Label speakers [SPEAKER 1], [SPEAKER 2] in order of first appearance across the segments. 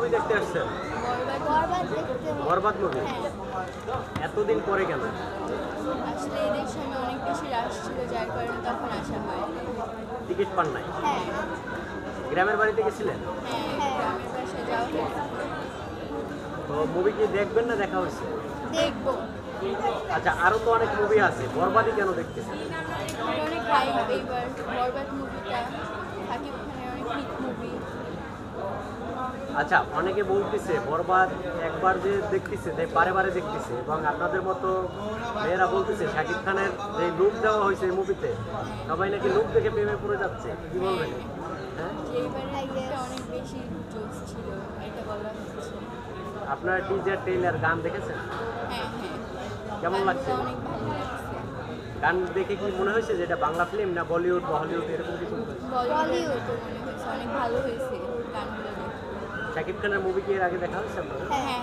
[SPEAKER 1] Movie দেখতে আসছেন?
[SPEAKER 2] বরবাদ দেখতে।
[SPEAKER 1] বরবাদ মুভি। এতদিন পরে কেন?
[SPEAKER 2] আসলে এদের সময় অনেক বেশি রাশ ছিল, যার কারণে তখন আসা হয়।
[SPEAKER 1] টিকিট পান নাই?
[SPEAKER 2] হ্যাঁ
[SPEAKER 1] গ্রামের বাড়িতে গেছিলেন?
[SPEAKER 2] হ্যাঁ, গ্রামের বাসায় যাওয়া হয়েছে।
[SPEAKER 1] তো মুভি কি দেখবেন না দেখা হয়েছে?
[SPEAKER 2] দেখবো।
[SPEAKER 1] আচ্ছা, আরো তো অনেক মুভি আছে, বরবাদই কেন দেখতেছেন?
[SPEAKER 2] অনেক হাইপ এইবার বরবাদ মুভিটা, শাকিব খানের অনেক হিট মুভি।
[SPEAKER 1] আচ্ছা, অনেকে বলতেছে বরবাদ একবার যে দেখতেছে বারে বারে দেখতেছে, এবং আপনাদের মতো মেয়েরা বলতেছে শাকিব খানের যে লুক দেওয়া হয়েছে এই মুভিতে, সবাই নাকি লুক দেখে প্রেমে পড়ে যাচ্ছে। কি বলবেন? হ্যাঁ,
[SPEAKER 2] এইবারের মুভিটা অনেক বেশি জোশ ছিল, এটা বলা হচ্ছে।
[SPEAKER 1] আপনার টিজার ট্রেলার গান দেখেছেন?
[SPEAKER 2] হ্যাঁ,
[SPEAKER 1] কেমন লাগছে?
[SPEAKER 2] অনেক ভালো লাগছে।
[SPEAKER 1] গান দেখে কি মনে হয়েছে যে এটা বাংলা ফিল্ম না বলিউড বা হলিউড এরকম কিছু মনে হয়েছে?
[SPEAKER 2] বলিউড মনে হয়েছে, অনেক ভালো হয়েছে গানগুলো দেখে।
[SPEAKER 1] শাকিব খানের মুভি কি এর আগে দেখা হয়েছে আপনার?
[SPEAKER 2] হ্যাঁ,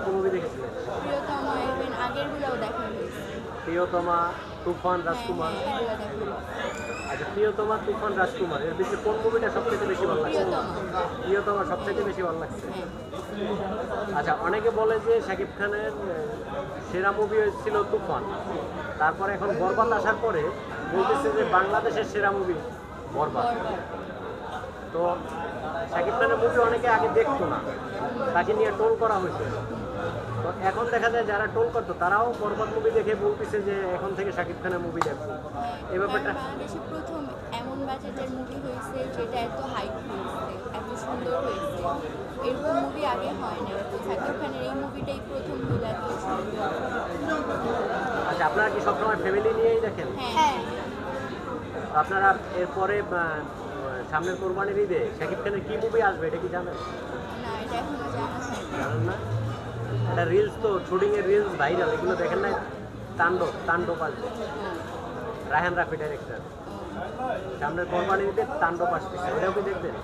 [SPEAKER 1] কি মুভি দেখেছিলেন?
[SPEAKER 2] প্রিয়তমা, ইভেন আগেরগুলোও দেখা হয়েছে।
[SPEAKER 1] প্রিয়তমা, তুফান, রাজকুমার।
[SPEAKER 2] এগুলো দেখা হয়েছে।
[SPEAKER 1] আচ্ছা, প্রিয়তমা, তুফান, রাজকুমার এর ভিতরে কোন মুভিটা সবথেকে বেশি ভালো লাগছে? প্রিয়তমা সবথেকে বেশি ভালো লাগছে। আচ্ছা, অনেকে বলে যে শাকিব খানের সেরা মুভি ছিল তুফান, তারপরে এখন বরবাদ আসার পরে বলতেছে যে বাংলাদেশের সেরা মুভি বরবাদ। তো শাকিব খানের মুভি অনেকে আগে দেখতো না, তাকে নিয়ে টোল করা হয়েছে। তো এখন দেখা যায় যারা টোল করতো তারাও বরবাদ মুভি দেখে বলতেছে যে এখন থেকে শাকিব খানের মুভি দেখবো। এই ব্যাপারটা
[SPEAKER 2] বাংলাদেশে প্রথম এমন বাজেটের মুভি হয়েছে যেটা এত হাইপ হয়েছে, এত সুন্দর হয়েছে। এরকম মুভি আগে হয় না, তো শাকিব খানের এই মুভিটাই প্রথম হলো এত সুন্দর।
[SPEAKER 1] আচ্ছা, আপনারা কি সবসময় ফ্যামিলি নিয়েই দেখেন?
[SPEAKER 2] হ্যাঁ,
[SPEAKER 1] আপনারা এরপরে সামনের কোরবানির ঈদে শাকিব খানের কি মুভি আসবে এটা কি জানেন?
[SPEAKER 2] না, এটা এখনো জানা হয় না।
[SPEAKER 1] জানেন না? এটা রিলস তো, শুটিংয়ের রিলস ভাইরাল, এগুলো দেখেন নাই? তাণ্ডব আসবে, রায়হান রাফি ডাইরেক্টর। সামনের কোরবানির ঈদে তাণ্ডব আসতেছে, এটাও কি দেখবেন?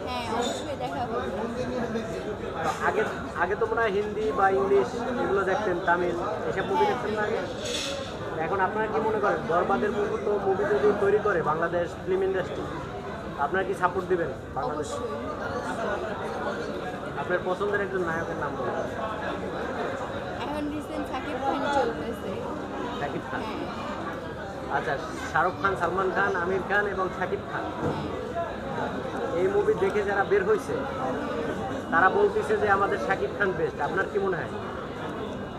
[SPEAKER 2] হ্যাঁ, অবশ্যই দেখা হবে।
[SPEAKER 1] তো আগে তো মনে হয় হিন্দি বা ইংলিশ এগুলো দেখতেন, তামিল এসব মুভি দেখতেন না আগে? এখন আপনারা কি মনে করেন বরবাদের মুভি যদি তৈরি করে বাংলাদেশ ফিল্ম ইন্ডাস্ট্রি, আপনারা কি সাপোর্ট দিবেন বাংলাদেশ?
[SPEAKER 2] অবশ্যই।
[SPEAKER 1] আপনার পছন্দের একজন নায়কের নাম বলুন।
[SPEAKER 2] এখন রিসেন্ট শাকিব খান চলতেছে।
[SPEAKER 1] শাকিব খান।
[SPEAKER 2] হ্যাঁ,
[SPEAKER 1] আচ্ছা, শাহরুখ খান, সালমান খান, আমির খান এবং শাকিব খান, এই মুভি দেখে যারা বের হয়েছে তারা বলতেছে যে আমাদের শাকিব খান বেস্ট। আপনার কি মনে হয়?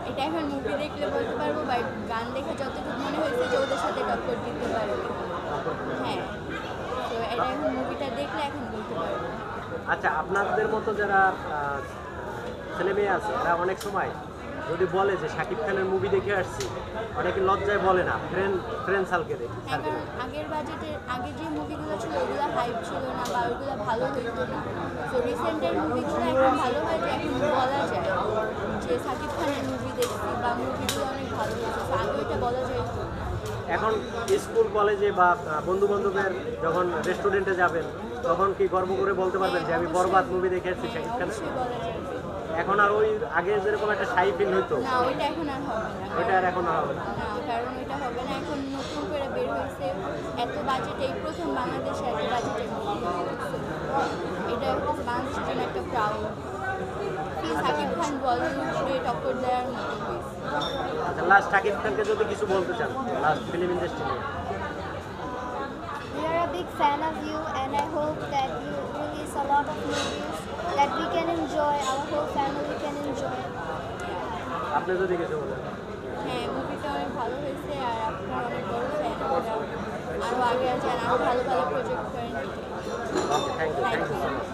[SPEAKER 2] এটা এখন মুভি দেখলে বলতে পারবো, বাট গান দেখে যতটুকু মনে হয়েছে যে ওদের সাথে টক্কর দিতে পারবে। হ্যাঁ, তো এটা এখন মুভিটা দেখলে এখন বলতে পারবো।
[SPEAKER 1] আচ্ছা, আপনাদের মতো যারা ছেলে মেয়ে আছে এরা অনেক সময় যদি বলে যে শাকিব খানের মুভি দেখে আসছি, অনেকে লজ্জায় বলে না, ফ্রেন্ড সার্কেলে দেখি।
[SPEAKER 2] হ্যাঁ, কারণ আগের বাজেটের আগে যে মুভিগুলো ছিল ওগুলো হাইপ ছিল না বা ওগুলো ভালো হইতো না। তো রিসেন্টের মুভিগুলো এখন ভালো হয়, যে এখন বলা যায় যে শাকিব খানের মুভি দেখছি বা মুভিগুলো অনেক ভালো হয়েছে। তো আগে এটা বলা যায়।
[SPEAKER 1] এখন স্কুল কলেজে বা বন্ধু বান্ধবের যখন রেস্টুরেন্টে যাবেন তখন কি গর্ব করে বলতে পারবেন যে আমি বরবাদ মুভি দেখে আসছি শাকিব খানের?
[SPEAKER 2] অবশ্যই বলা যায়।
[SPEAKER 1] এখন আর ওই আগে যেরকম একটা শাই ফিল হইতো,
[SPEAKER 2] না, ওইটা এখন আর হবে না।
[SPEAKER 1] ওইটা আর এখন আর হবে না।
[SPEAKER 2] না, কারণ ওইটা হবে না। এখন নতুন করে বের হয়েছে এত বাজেটে, এই প্রথম বাংলাদেশে এত বাজেটের মুভি হচ্ছে। এটা হচ্ছে বাংলাদেশের জন্য একটা প্রাউড। শাকিব খান বলিউডে টক্কর দেওয়ার মতো হয়েছে।
[SPEAKER 1] আচ্ছা, লাস্ট শাকিব খানকে যদি কিছু বলতে চান, লাস্ট ফিল্ম ইন্ডাস্ট্রি নিয়ে।
[SPEAKER 3] We are a big fan of you, and I hope that you release a lot of movies that we can enjoy, our whole family can enjoy.
[SPEAKER 1] আপনি যদি কিছু বলেন।
[SPEAKER 2] হ্যাঁ, মুভিটা অনেক ভালো হয়েছে, আর আপনার অনেক বড় ফ্যান আমরা। আরও আগে যান, আরও ভালো ভালো প্রজেক্ট করেন।
[SPEAKER 1] ওকে, থ্যাংক ইউ সো মাচ।